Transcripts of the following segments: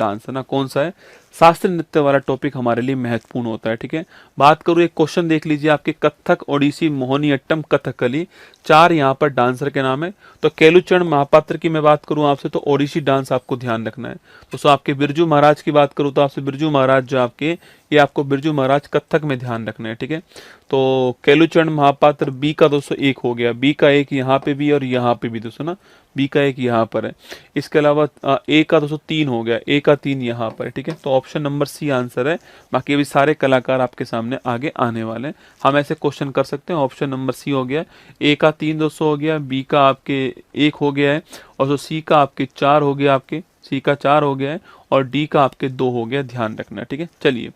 Dance, है ना, कौन सा है, शास्त्रीय नृत्य वाला टॉपिक हमारे लिए महत्वपूर्ण होता है। ठीक है, बात करूँ एक क्वेश्चन देख लीजिए आपके, कथक, ओडिसी, मोहिनीअट्टम, कथकली, चार यहाँ पर डांसर के नाम है। तो केलुचरण महापात्र की मैं बात करूँ आपसे, तो ओडिसी डांस आपको ध्यान रखना है। दोस्तों आपके बिरजू महाराज की बात करूँ तो आपसे बिरजू महाराज जो आपके, ये आपको बिरजू महाराज कथक में ध्यान रखना है। ठीक है, तो केलुचरण महापात्र बी का दोस्तों एक हो गया, बी का एक यहाँ पे भी और यहाँ पे भी दोस्तों ना, बी का एक यहाँ पर है। इसके अलावा ए का दोस्तों तीन हो गया, ए का तीन यहाँ पर है। ठीक है, तो ऑप्शन नंबर सी आंसर है। बाकी अभी सारे कलाकार आपके सामने आगे आने वाले हैं, हम ऐसे क्वेश्चन कर सकते हैं। ऑप्शन नंबर सी हो गया, ए का तीन दोस्तों हो गया, बी का आपके एक हो गया है, और जो सी का आपके चार हो गया, आपके सी का चार हो गया है, और डी का आपके दो हो गया, ध्यान रखना है। ठीक है, चलिए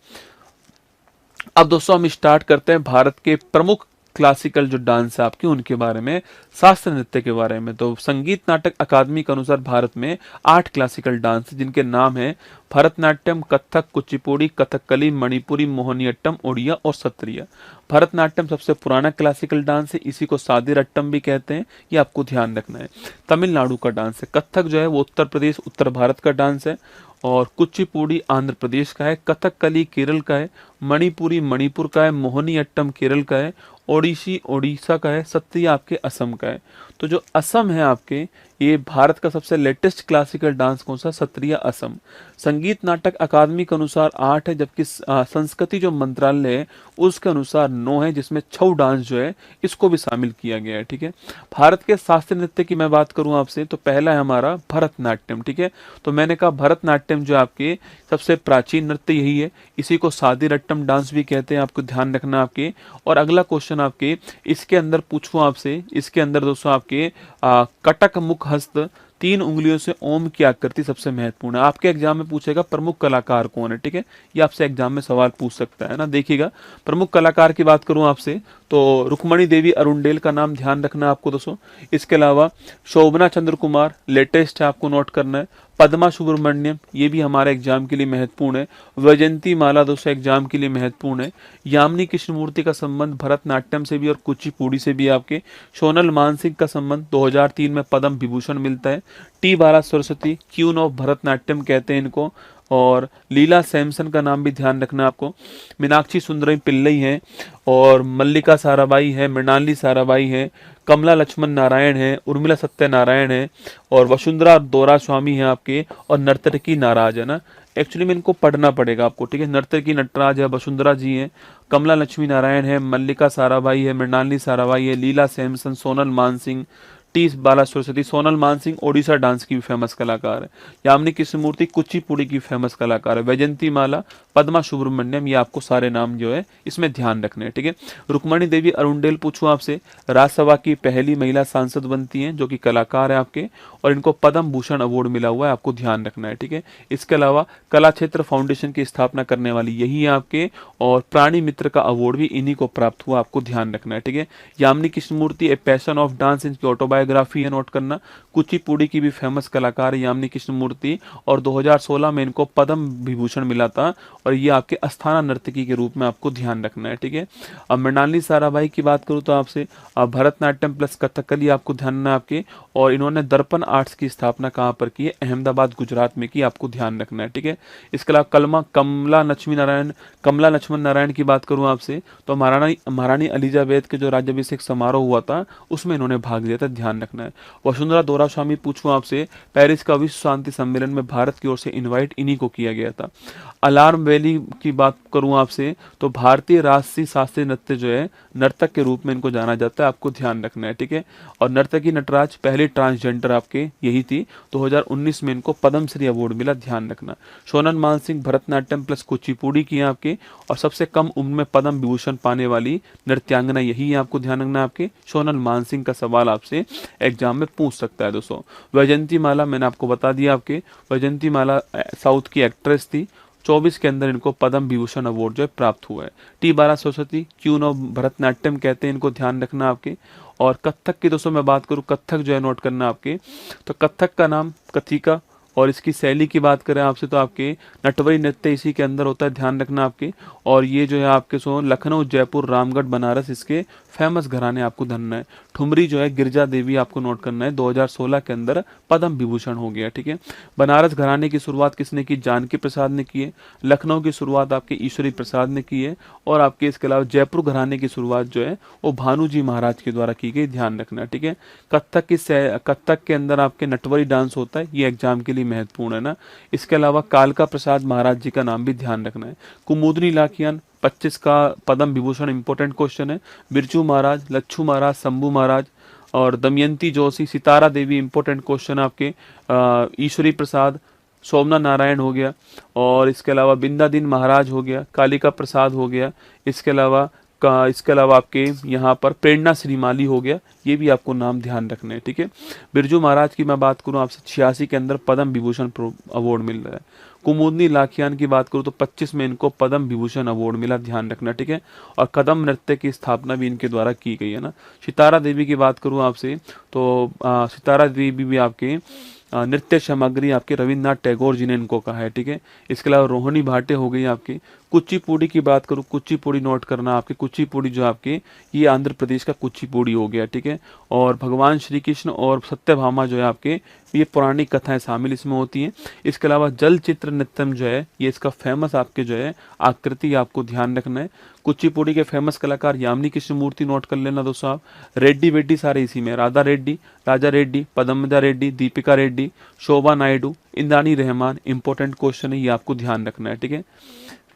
अब दोस्तों हम स्टार्ट करते हैं भारत के प्रमुख क्लासिकल जो डांस है आपके, उनके बारे में, शास्त्रीय नृत्य के बारे में। तो संगीत नाटक अकादमी के अनुसार भारत में 8 क्लासिकल डांस जिनके नाम है भरतनाट्यम, कथक, कुचिपुड़ी, कथकली, मणिपुरी, मोहिनीअट्टम, ओडिया और सत्रिय। भरतनाट्यम सबसे पुराना क्लासिकल डांस है, इसी को सादिरट्टम भी कहते हैं, ये आपको ध्यान रखना है। तमिलनाडु का डांस है। कथक जो है वो उत्तर प्रदेश, उत्तर भारत का डांस है। और कुचिपुड़ी आंध्र प्रदेश का है, कथकली केरल का है, मणिपुरी मणिपुर का है, मोहिनीअट्टम केरल का है, ओडिसी ओडिशा का है, सत्रिया आपके असम का है। तो जो असम है आपके, ये भारत का सबसे लेटेस्ट क्लासिकल डांस कौन सा, सत्रिया असम। संगीत नाटक अकादमी के अनुसार 8 है, जबकि संस्कृति जो मंत्रालय है उसके अनुसार 9 है, जिसमें छऊ डांस जो है इसको भी शामिल किया गया है। ठीक है, भारत के शास्त्रीय नृत्य की मैं बात करूं आपसे, तो पहला है हमारा भरतनाट्यम। ठीक है, तो मैंने कहा भरतनाट्यम जो आपके सबसे प्राचीन नृत्य यही है, इसी को सादिरट्टम डांस भी कहते हैं, आपको ध्यान रखना आपके। और अगला क्वेश्चन आपके इसके अंदर पूछूं आपसे, इसके अंदर दोस्तों आपके कटक मुख हस्त, 3 उंगलियों से ओम की आकृति सबसे महत्वपूर्ण है। आपके एग्जाम में पूछेगा प्रमुख कलाकार कौन है। ठीक है, ये आपसे एग्जाम में सवाल पूछ सकता है ना। देखिएगा, प्रमुख कलाकार की बात करूं आपसे, तो रुक्मणी देवी अरुणडेल का नाम ध्यान रखना है आपको दोस्तों। इसके अलावा शोभना चंद्र कुमार लेटेस्ट है, आपको नोट करना है। पद्मा सुब्रमण्यम, ये भी हमारे एग्जाम के लिए महत्वपूर्ण है। वैजंती माला दोस्तों एग्जाम के लिए महत्वपूर्ण है। यामिनी कृष्णमूर्ति का संबंध भरतनाट्यम से भी और कुचिपुड़ी से भी आपके। सोनल मानसिंह का संबंध 2003 में पद्म विभूषण मिलता है। T Bala Saraswati, queen of Bharatanatyam कहते हैं इनको। और लीला सैमसन का नाम भी ध्यान रखना आपको। मीनाक्षी सुंदरम पिल्लई है, और मल्लिका साराभाई है, मृणाली साराभाई है, कमला लक्ष्मण नारायण है, उर्मिला सत्यनारायण है, और वसुंधरा दोरा स्वामी है आपके, और नर्तकी नाराज है ना। एक्चुअली में इनको पढ़ना पड़ेगा आपको। ठीक है, नर्तकी नटराज है, वसुंधरा जी है, कमला लक्ष्मी नारायण है, मल्लिका साराभाई है, मृणाली साराभाई है, लीला सैमसन, सोनल मानसिंह, टी बाला सरस्वती। सोनल मानसिंह ओडिशा डांस की भी फेमस कलाकार है। यामिनी कृष्णमूर्ति कुचिपुड़ी की फेमस कलाकार है। वैजंती माला, पद्मा सुब्रमण्यम, ये आपको सारे नाम जो है इसमें ध्यान रखने हैं। ठीक है, रुक्मणी देवी अरुणडेल पूछूं आपसे, राज्यसभा की पहली महिला सांसद बनती हैं, जो कि कलाकार है आपके, और इनको पद्म भूषण अवार्ड मिला हुआ है, आपको ध्यान रखना है। ठीक है, इसके अलावा कला क्षेत्र फाउंडेशन की स्थापना करने वाली यही है आपके, और प्राणी मित्र का अवार्ड भी इन्हीं को प्राप्त हुआ, आपको ध्यान रखना है। ठीक है, Yamini Krishnamurthy a passion of dance, इनकी ऑटोबायोग्राफी है, नोट करना। कुचिपुड़ी की भी फेमस कलाकार है यामिनी कृष्णमूर्ति, और 2016 में इनको पद्म विभूषण मिला था, और ये आपके अस्थाना नर्तकी के रूप में आपको ध्यान रखना है। ठीक है, अब मृणाली साराभाई की बात करूँ तो आपसे, भरतनाट्यम प्लस कथकली आपको ध्यान रखना है आपके, और इन्होंने दर्पण आर्ट्स की स्थापना कहाँ पर की है, अहमदाबाद गुजरात में की, आपको ध्यान रखना है। ठीक है, इसके अलावा कमला लक्ष्मण नारायण की बात करूं आपसे, तो महारानी एलिजाबेथ के जो राज्याभिषेक समारोह हुआ था उसमें इन्होंने भाग लिया था, ध्यान रखना है। वसुंधरा दोरा स्वामी पूछूं आपसे, पेरिस का विश्व शांति सम्मेलन में भारत की ओर से इनवाइट इन्हीं को किया गया था। अलार्म वैली की बात करूं आपसे, तो भारतीय राष्ट्रीय शास्त्रीय नृत्य जो है, नर्तक के रूप में इनको जाना जाता है, आपको ध्यान रखना है। ठीक है, और नर्तकी नटराज पहली ट्रांसजेंडर आपके यही थी, 2019 में इनको पद्मश्री अवार्ड मिला, ध्यान रखना। सोनल मानसिंह भरतनाट्यम प्लस कुचिपुड़ी की है आपके, और सबसे कम उम्र में पद्म विभूषण पाने वाली नृत्यांगना यही है, आपको ध्यान रखना आपके। सोनल मानसिंह का सवाल आपसे एग्जाम में पूछ सकता है दोस्तों। वैजंती माला मैंने आपको बता दिया आपके, वैजंती माला साउथ की एक्ट्रेस थी, 24 के अंदर इनको पद्म विभूषण अवार्ड जो है प्राप्त हुआ है। T Bala Saraswati, queen of Bharatanatyam कहते हैं इनको, ध्यान रखना आपके। और कथक की दोस्तों मैं बात करूं, कथक जो है नोट करना आपके, तो कथक का नाम कथिका, और इसकी शैली की बात करें आपसे तो आपके नटवरी नृत्य इसी के अंदर होता है, ध्यान रखना आपके। और ये जो है आपके सो लखनऊ, जयपुर, रामगढ़, बनारस इसके फेमस घराने आपको धरना है। ठुमरी जो है गिरजा देवी आपको नोट करना है, 2016 के अंदर पद्म विभूषण हो गया, ठीक है। बनारस घराने की शुरुआत किसने की? जानकी प्रसाद ने की है। लखनऊ की शुरुआत आपके ईश्वरी प्रसाद ने की है। और आपके इसके अलावा जयपुर घराने की शुरुआत जो है वो भानु जी महाराज के द्वारा की गई, ध्यान रखना, ठीक है। कथक के अंदर आपके नटवरी डांस होता है, ये एग्जाम के लिए महत्वपूर्ण है ना। इसके अलावा कालका प्रसाद महाराज जी का नाम भी ध्यान रखना है। कुमुदनी लाखियान 25 का पद्म विभूषण इंपॉर्टेंट क्वेश्चन है। बिरजू महाराज, लच्छू महाराज, शंभू महाराज और दमयंती जोशी, सितारा देवी इंपॉर्टेंट क्वेश्चन आपके। ईश्वरी प्रसाद, सोमनाथ नारायण हो गया। और इसके अलावा बिंदादीन महाराज हो गया, कालिका प्रसाद हो गया। इसके अलावा आपके यहाँ पर प्रेरणा श्रीमाली हो गया, ये भी आपको नाम ध्यान रखना है, ठीक है। बिरजू महाराज की मैं बात करूँ आपसे 86 के अंदर पद्म विभूषण अवार्ड मिल रहा है। कुमुदनी लाखियान की बात करूँ तो 25 में इनको पद्म विभूषण अवार्ड मिला, ध्यान रखना, ठीक है। और कदम नृत्य की स्थापना भी इनके द्वारा की गई है ना। सितारा देवी की बात करूँ आपसे तो सितारा देवी भी आपके नृत्य सामग्री आपके रविन्द्रनाथ टैगोर जी ने इनको कहा है, ठीक है। इसके अलावा रोहिणी भाटे हो गई आपकी। कुचिपुड़ी की बात करूँ, कुचिपुड़ी नोट करना आपके। कुचिपुड़ी जो आपके ये आंध्र प्रदेश का कुचिपुड़ी हो गया, ठीक है। और भगवान श्री कृष्ण और सत्यभामा जो है आपके ये पौराणिक कथाएं शामिल इसमें होती हैं। इसके अलावा जल चित्र नृत्यम जो है ये इसका फेमस आपके जो है आकृति आपको ध्यान रखना है। कुचिपुड़ी के फेमस कलाकार यामिनी कृष्णमूर्ति नोट कर लेना दोस्तों आप। रेड्डी वेड्डी सारे इसी में, राधा रेड्डी, राजा रेड्डी, पदमदा रेड्डी, दीपिका रेड्डी, शोभा नायडू, इंद्रानी रहमान, इंपॉर्टेंट क्वेश्चन है, ये आपको ध्यान रखना है, ठीक है।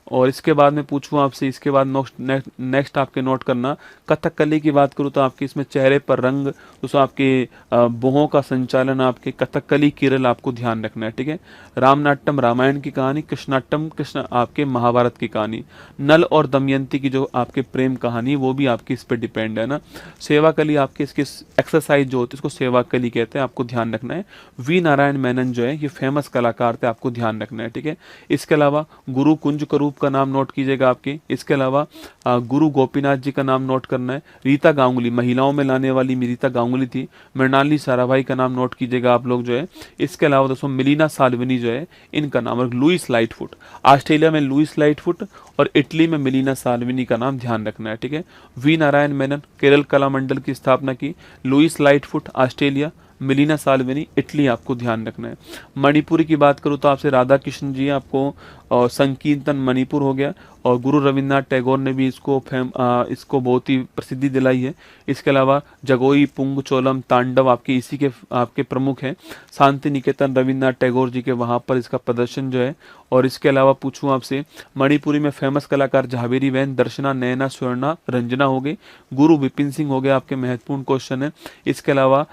और इसके बाद मैं पूछूं आपसे, इसके बाद नेक्स्ट आपके नोट करना कथकली की बात करूँ तो आपके इसमें चेहरे पर रंग, दोस्तों आपके बुहों का संचालन, आपके कथकली केरल आपको ध्यान रखना है, ठीक है। रामनाट्यम रामायण की कहानी, कृष्णाट्टम कृष्ण आपके महाभारत की कहानी, नल और दमयंती की जो आपके प्रेम कहानी वो भी आपकी इस पर डिपेंड है ना। सेवा कली आपके इसकी एक्सरसाइज जो होती है इसको सेवा कली कहते हैं, आपको ध्यान रखना है। वी नारायण मेनन जो है ये फेमस कलाकार थे, आपको ध्यान रखना है, ठीक है। इसके अलावा गुरु कुंज करूप का नाम नोट कीजिएगा आपके। इसके अलावा गुरु गोपीनाथ जी का नाम नोट करना है। रीता गांगुली, महिलाओं में लाने वाली रीता गांगुली थी। मृणाली साराभाई का नाम नोट कीजिएगा आप लोग जो है। इसके अलावा दोस्तों मिलीना साल्विनी जो है इनका नाम, और लुइस लाइटफुट, ऑस्ट्रेलिया में लुइस लाइटफुट और इटली में मिलीना साल्विनी का नाम ध्यान रखना है, ठीक है। वी नारायण मेनन केरल कला मंडल की स्थापना की। Louise Lightfoot Australia, Milena Salvini Italy, आपको ध्यान रखना है। मणिपुर की बात करूँ तो आपसे राधा कृष्ण जी आपको, और संकीर्तन मणिपुर हो गया। और गुरु रविन्द्रनाथ टैगोर ने भी इसको बहुत ही प्रसिद्धि दिलाई है। इसके अलावा जगोई, पुंग, चोलम, तांडव आपके प्रमुख हैं। शांति निकेतन रविन्द्रनाथ टैगोर जी के वहाँ पर इसका प्रदर्शन जो है। और इसके अलावा पूछूं आपसे मणिपुरी में फेमस कलाकार झावेरी बहन, दर्शना, नयना, स्वर्णा, रंजना हो गई। गुरु विपिन सिंह हो गया, आपके महत्वपूर्ण क्वेश्चन है। इसके अलावा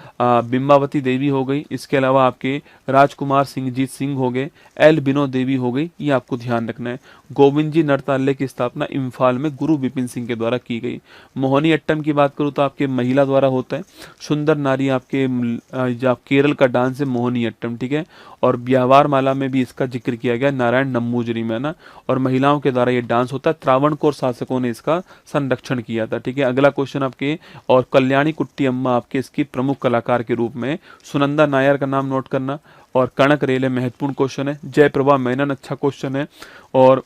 बिंबावती देवी हो गई। इसके अलावा आपके राजकुमार सिंहजीत सिंह हो गए। एल बिनो देवी हो गई, ये आपको ध्यान रखना है। गोविंद जी नृत्यालय की स्थापना इम्फाल में गुरु विपिन सिंह के द्वारा की गई। मोहिनी अट्टम की बात करूँ तो आपके महिला द्वारा होता है। सुंदर नारी आपके जो केरल का डांस है मोहिनी अट्टम, ठीक है। और ब्याहवार माला में भी इसका जिक्र किया गया, नारायण नम्बूजरी में ना। और महिलाओं के द्वारा ये डांस होता है। त्रावणकोर शासकों ने इसका संरक्षण किया था, ठीक है। अगला क्वेश्चन आपके, और कल्याणी कुट्टी अम्मा आपके इसकी प्रमुख कलाकार के रूप में सुनंदा नायर का नाम नोट करना। और कनक रेले महत्वपूर्ण क्वेश्चन है। जयप्रभा मेनन अच्छा क्वेश्चन है। और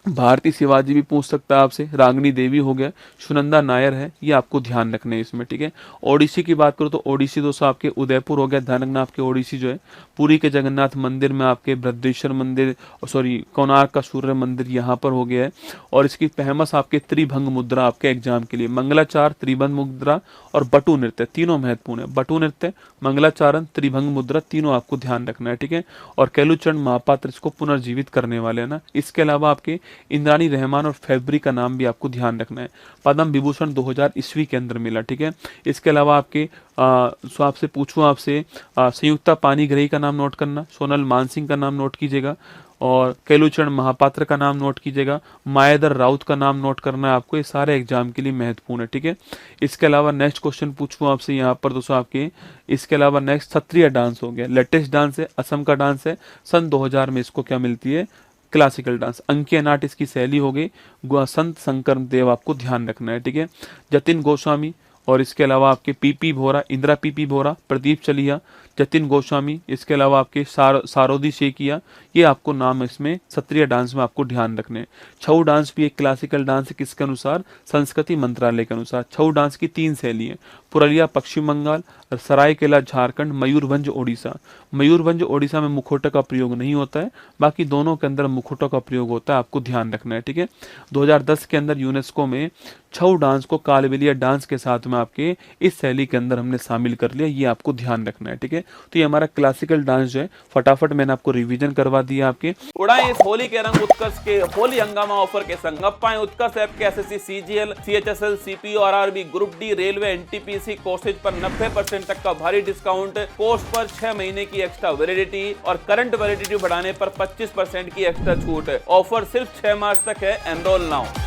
भारती शिवाजी भी पूछ सकता है आपसे। रागनी देवी हो गया। सुनंदा नायर है, ये आपको ध्यान रखना है इसमें, ठीक है। ओडिसी की बात करो तो ओडिसी दोस्तों आपके उदयपुर हो गया, ध्यान रखना आपके ओडिसी जो है। पुरी के जगन्नाथ मंदिर में आपके बृहदेश्वर मंदिर, कोणार्क का सूर्य मंदिर यहाँ पर हो गया है। और इसकी फेमस आपके त्रिभंग मुद्रा आपके एग्जाम के लिए, मंगलाचार, त्रिभंग मुद्रा और बटू नृत्य, तीनों महत्वपूर्ण है। बटू नृत्य, मंगलाचारण, त्रिभंग मुद्रा, तीनों आपको ध्यान रखना है, ठीक है। और केलुचरण महापात्र इसको पुनर्जीवित करने वाले है ना। इसके अलावा आपके इंद्रानी रहमान और फैब्री का नाम भी आपको ध्यान रखना है। पद्म विभूषण 2000 ईस्वी के अंदर मिला, ठीक है। इसके अलावा आपके आपसे पूछूं आपसे संयुक्ता पानीग्रही का नाम नोट करना। सोनल मानसिंह का नाम नोट कीजिएगा। और केलुचरण महापात्र का नाम नोट कीजिएगा। मायाधर राउत का नाम नोट करना है आपको, ये सारे एग्जाम के लिए महत्वपूर्ण है, ठीक है। इसके अलावा नेक्स्ट क्वेश्चन पूछूं आपसे यहाँ पर दोस्तों आपके, इसके अलावा नेक्स्ट क्षत्रिय डांस हो गया, लेटेस्ट डांस है, असम का डांस है। सन 2000 में इसको क्या मिलती है, क्लासिकल डांस। अंकीय नाट इसकी शैली हो गई। संत शंकर देव आपको ध्यान रखना है, ठीक है। जतिन गोस्वामी और इसके अलावा आपके पीपी भोरा, इंदिरा पीपी भोरा, प्रदीप चलिया, जतिन गोस्वामी, इसके अलावा आपके सारोदी शेखिया, ये आपको नाम इसमें सत्रीय डांस में आपको ध्यान रखने। छऊ डांस भी एक क्लासिकल डांस है, किसके अनुसार? संस्कृति मंत्रालय के अनुसार। छऊ डांस की 3 शैली है, पुरलिया पश्चिम बंगाल, सरायकेला झारखंड, मयूरभंज ओडिशा। मयूरभंज ओडिशा में मुखौटा का प्रयोग नहीं होता है, बाकी दोनों के अंदर मुखौटा का प्रयोग होता है, आपको ध्यान रखना है, ठीक है। 2010 के अंदर यूनेस्को में छऊ डांस को कालबेलिया डांस के साथ में आपके इस शैली के अंदर हमने शामिल कर लिया, ये आपको ध्यान रखना है, ठीक है। तो ये हमारा क्लासिकल डांस जो है, फटाफट मैंने आपको रिवीजन करवा दिया आपके। उड़ाएं इस होली के रंग उत्कर्ष के होली हंगामा ऑफर के संग। अब पाएं उत्कर्ष ऐप के SSC, CGL, CHSL, CPO, RRB, group D, railway, NTPC courses पर 90% तक का भारी डिस्काउंट, कोर्स पर 6 महीने की एक्स्ट्रा वैलिडिटी और करंट वैलिडिटी बढ़ाने पर 25% की एक्स्ट्रा छूट। ऑफर सिर्फ 6 मार्च तक है। Enrol now.